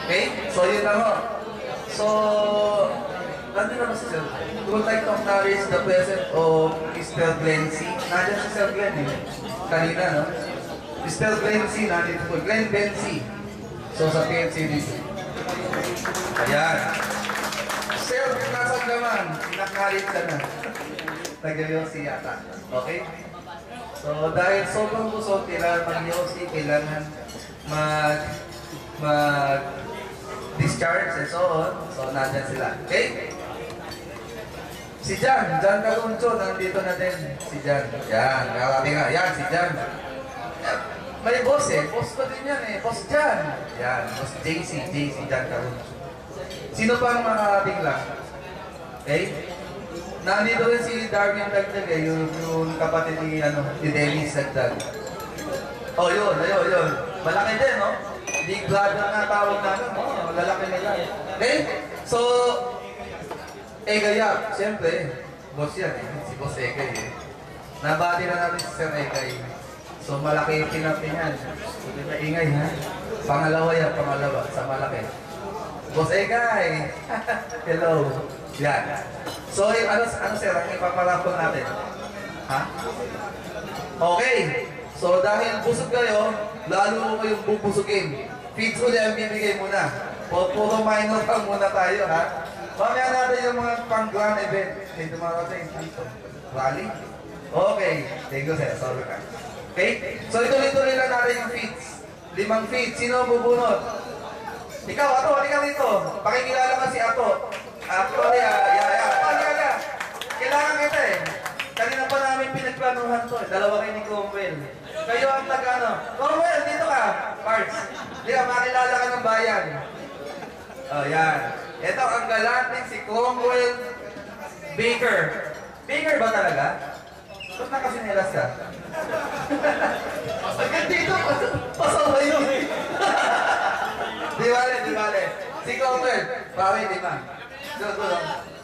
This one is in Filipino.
Okay? So, yun lang ho. So, nandun naman si Sir. We would like to acknowledge the presence of Mr. Glenn C. Nandiyan si Sir Glenn eh. Kanina, no? Mr. Glenn C. Nandito po. Glenn Ben C. So, sa PNC dito. Ayan. Sir, nasa naman. Pinakalit ka na. Nag-yosi yata. Okay? So, dahil sobrang gusto, kailangan mag-yosi, kailangan mag-discharge and so on. So, nandyan sila. Okay? Si Jan Caluncho, nandito na din. Si Jan. Yan, nakarating nga. Yan, si Jan. May boss eh. Boss ko din yan eh. Boss Jan. Yan, boss JC Jan Caluncho. Sino pa ang makarating lang? Okay? Nandito rin si Darwin Dagdag eh, yung kapatid ni Dennis Dagdag. Oh, yun. Malaki din, no? Big brother na tawag namin, no? Lalaki nila. Okay? So, Egay, siyempre, boss yan eh. Si Boss Egay eh. Nabati na namin si Sir Egay. So, malaki yung pinapin yan. Ingay ha? Pangalawa yan, sa malaki. Boss Egay! Hello! Yan. So, ano sir, ang ipapalapon natin? Ha? Okay. So, dahil busog kayo, lalo mo kayong bubusugin. Feeds ulit ang bibigay muna. Puro minor lang muna tayo, ha? Mamaya natin yung mga pang-grand event. May dumarating dito. Rally? Okay. Thank you, sir. Sorry ka. Okay? So, ituloy-tuloy lang natin yung feeds. 5 feeds. Sino bubunot? Ikaw, Ato, halika rito. Pakikilala ka si Ato. Ato, yeah. Kailangan kita eh. Kanina pa namin pinagplanuhan to eh. Dalawa kayo ni Cromwell. Kayo ang nag-ano. Cromwell, dito ka. Parts. Di ka, makilala ka ng bayan. Oh, yan. Ito ang galanting si Cromwell Baker. Baker ba talaga? Ba't nakasinelas ka? Agad dito, pasaway yun eh. Di bale. Si Cromwell, bawi, di ba? Doon.